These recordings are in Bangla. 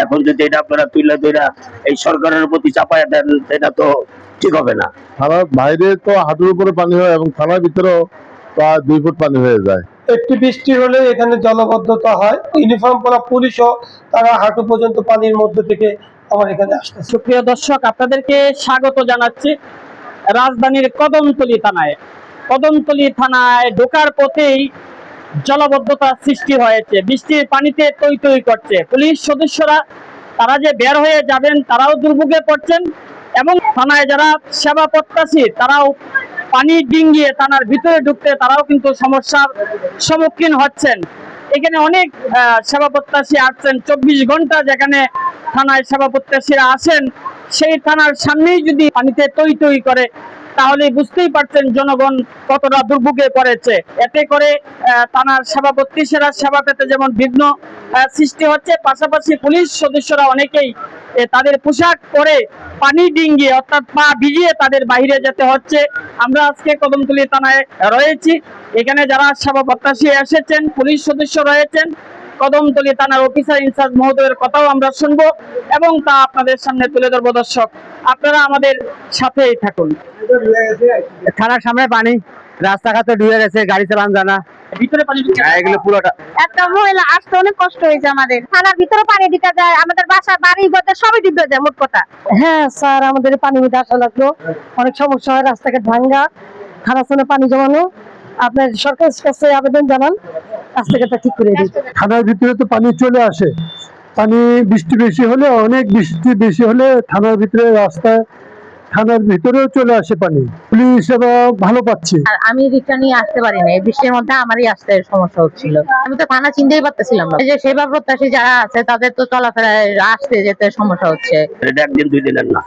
এখন যদি এটা আপনারা তুলে ধরা এই সরকারের প্রতি চাপায় দেন, এটা তো ঠিক হবে না। থানার বাইরে তো হাঁটুর উপরে পানি হয় এবং থানার ভিতরেও প্রায় 2 ফুট পানি হয়ে যায়। একটি বৃষ্টি হলে এখানে জলবদ্ধতা হয়, ইউনিফর্ম পরা পুলিশও তারা হাঁটু পর্যন্ত পানির মধ্যে থেকে আমার এখানে আসছে। সুপ্রিয় দর্শক, আপনাদেরকে স্বাগত জানাচ্ছি রাজধানীর কদমতলী থানায় ঢোকার পথেই জলবদ্ধতা সৃষ্টি হয়েছে। বৃষ্টির পানিতে টই টই করছে। পুলিশ সদস্যরা তারা যে বের হয়ে যাবেন তারাও দুর্ভোগে পড়ছেন এবং থানায় যারা সেবা প্রত্যাশী তারাও পানি ডিঙ্গিয়ে থানার ভিতরে ঢুকতে তারাও কিন্তু সমস্যার সম্মুখীন হচ্ছেন। এখানে অনেক সেবা প্রত্যাশী আসছেন 24 ঘন্টা, যেখানে থানায় সেবা প্রত্যাশীরা আসেন সেই থানার সামনেই যদি পানিতে টই টই করে তাহলে বুঝতেই পারছেন জনগণ কতটা দুর্ভোগে পড়েছে। এতে করে থানার সেবা প্রত্যাশীরা সেবা পেতে যেমন বিঘ্ন সৃষ্টি হচ্ছে, পাশাপাশি পুলিশ সদস্যরা অনেকেই তাদের পোশাক পরে পানি ডিঙ্গিয়ে অর্থাৎ পা ভিজিয়ে তাদের বাইরে যেতে হচ্ছে। আমরা আজকে কদমতলী থানায় রয়েছি, এখানে যারা সেবা প্রত্যাশী এসেছেন পুলিশ সদস্য রয়েছেন, কদমতলী থানার অফিসার ইনচার্জ মহোদয়ের কথাও আমরা শুনবো এবং তা আপনাদের সামনে তুলে ধরবো। দর্শক, আপনারা আমাদের সাথেই থাকুন। থানার সামনে পানি, রাস্তাঘাটে ডুবে গেছে, গাড়ি চালানো জানা, ভিতরে পানি এগুলো পুরোটা। একটা মহিলা আসতে অনেক কষ্ট হয়েছে আমাদের। থানার ভিতরে পানি ঢুকে যায়, আমাদের বাসা বাড়ি ঘর সবই ডুবে যায় মোট কথা। হ্যাঁ স্যার, আমাদের পানি মধ্যে আসা লাগলো, অনেক সমস্যা হয়, রাস্তাঘাট ভাঙ্গা, থানার সামনে পানি জমানো। আপনার সরকারের কাছে আবেদন জানান রাস্তাঘাটটা ঠিক করে দিন। থানার ভিতরে তো পানি চলে আসে, পানি বৃষ্টি বেশি হলে, অনেক বৃষ্টি বেশি হলে থানার ভিতরে রাস্তায় থানার ভিতরেও চলে আসে পানি। পুলিশ সেবা ভালো পাচ্ছে। আর আমি রিক্সা নিয়ে আসতে পারি না, এই বৃষ্টির মধ্যে আমারই আসতে সমস্যা হচ্ছিল। আমি তো থানা চিনতেই পারতেছিলাম না। এই যে সেবা প্রত্যাশী যারা আছে তাদের তো চলাফেরায় আসতে যেতে সমস্যা হচ্ছে। এটা একদিন 2 দিনের না,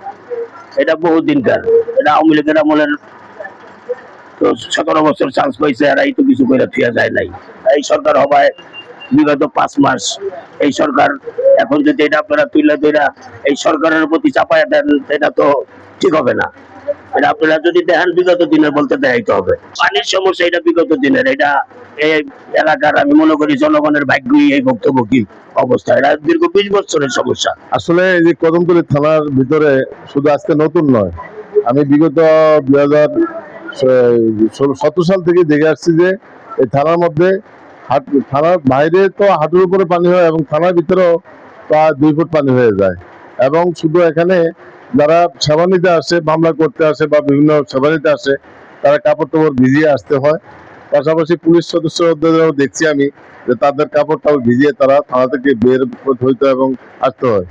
এটা বহুদিনকার। এটা আওয়ামী লীগের আমলের তো 17 বছর চান্স পাইছে, আর এই তো কিছু করে থিয়া যায় নাই। এই সরকার হবায় বিগত 5 মাস এই সরকার, এখন যদি এটা আপনারা তুলে ধরা এই সরকারের প্রতি চাপায় দেন, এটা তো ঠিক হবে না। এটা আপনারা যদি দেখেন বিগত দিনের বলতে দেখাইতে হবে। পানির সমস্যা এটা বিগত দিনের, এটা এই এলাকার আমি মনে করি জনগণের ভাগ্যই এই বক্তব্য কি অবস্থা, এটা দীর্ঘ 20 বছরের সমস্যা। আসলে এই যে কদমতলী থানার ভিতরে শুধু আজকে নতুন নয়, আমি বিগত 2017 সাল থেকে দেখে আসছি যে এই থানার মধ্যে থানার বাইরে তো হাঁটুর উপরে পানি হয় এবং থানার ভিতরেও প্রায় 2 ফুট পানি হয়ে যায়। এবং শুধু এখানে যারা সেবা নিতে আসে, মামলা করতে আসে বা বিভিন্ন সেবা নিতে আসে, তারা কাপড় টাপড় ভিজিয়ে আসতে হয়। পাশাপাশি পুলিশ সদস্যদেরও দেখছি আমি যে তাদের কাপড় টাপড় ভিজিয়ে তারা থানা থেকে বের হইতে এবং আসতে হয়।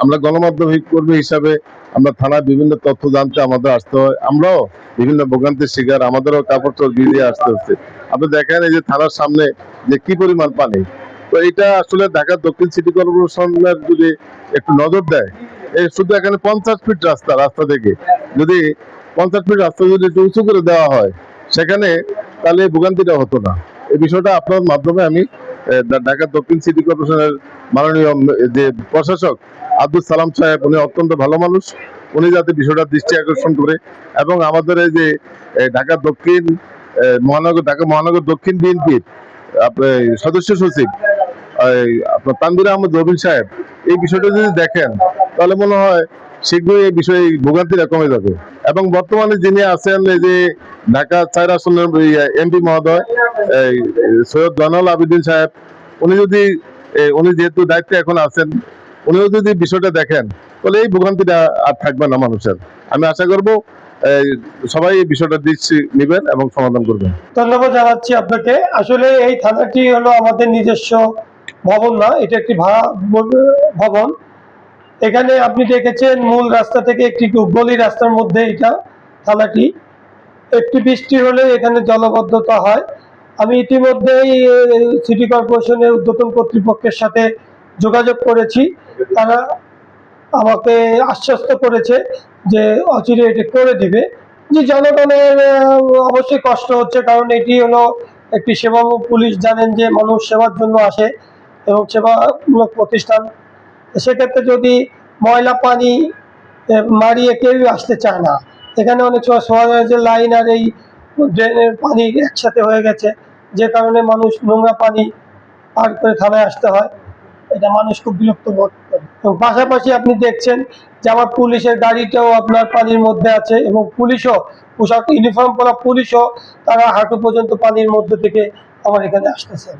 আমরা গণমাধ্যম কর্মী হিসাবে আমরা থানার বিভিন্ন তথ্য জানতে আমাদের আসতে হয়, আমরাও বিভিন্ন ভোগান্তির শিকার, আমাদেরও কাপড় টাপড় ভিজিয়ে আসতে হচ্ছে। আপনি দেখেন এই যে থানার সামনে যে কি পরিমাণ পানি, তো এটা আসলে ঢাকা দক্ষিণ সিটি কর্পোরেশনের যদি একটু নজর দেয়, এই শুধু এখানে 50 ফিট রাস্তা থেকে যদি 50 ফিট রাস্তা যদি একটু উঁচু করে দেওয়া হয় সেখানে, তাহলে ভোগান্তিটা হতো না। এই বিষয়টা আপনার মাধ্যমে আমি ঢাকা দক্ষিণ সিটি কর্পোরেশনের মাননীয় যে প্রশাসক আব্দুল সালাম সাহেব, উনি অত্যন্ত ভালো মানুষ, উনি যাতে বিষয়টা দৃষ্টি আকর্ষণ করে এবং আমাদের এই যে ঢাকা মহানগর দক্ষিণ বিএনপির সদস্য সচিব আপনার তানভীর আহমদ রবিন সাহেব এই বিষয়টা যদি দেখেন তাহলে মনে হয় শীঘ্রই এই বিষয়ে ভোগান্তিটা কমে যাবে। এবং বর্তমানে যিনি আছেন এই যে ঢাকা 4 আসনের এমপি মহোদয় সৈয়দ জয়নাল আবেদিন সাহেব, উনি যেহেতু দায়িত্বে এখন আছেন, উনিও যদি বিষয়টা দেখেন তাহলে এই ভোগান্তিটা আর থাকবে না মানুষের। আমি আশা করব সবাই এই বিষয়টা দৃষ্টি নেবেন এবং সমাধান করবেন। ধন্যবাদ জানাচ্ছি আপনাকে। আসলে এই থানাটি হলো আমাদের নিজস্ব ভবন না, এটা একটি ভাড়া ভবন। এখানে আপনি দেখেছেন মূল রাস্তা থেকে একটি গলি রাস্তার মধ্যে এটা থানাটি। একটি বৃষ্টি হলে এখানে জলবদ্ধতা হয়। আমি ইতিমধ্যেই সিটি কর্পোরেশনের ঊর্ধ্বতন কর্তৃপক্ষের সাথে যোগাযোগ করেছি, তারা আমাকে আশ্বস্ত করেছে যে অচিরে এটি করে দিবে। যে জনগণের অবশ্যই কষ্ট হচ্ছে, কারণ এটি হলো একটি সেবামূলক, পুলিশ জানেন যে মানুষ সেবার জন্য আসে এবং সেবামূলক প্রতিষ্ঠান। সেক্ষেত্রে যদি ময়লা পানি মারিয়ে কেউ আসতে চায় না, এখানে অনেক সময় সোয়ারের লাইন আর এই ড্রেনের পানি একসাথে হয়ে গেছে, যে কারণে মানুষ নোংরা পানি পার করে থানায় আসতে হয়। এটা মানুষ খুব বিরক্ত বোধ করে। এবং পাশাপাশি আপনি দেখছেন যে আমার পুলিশের গাড়িটাও আপনার পানির মধ্যে আছে, এবং পুলিশও পোশাক ইউনিফর্ম পরা পুলিশও তারা হাঁটু পর্যন্ত পানির মধ্যে থেকে আমার এখানে আসতেছে।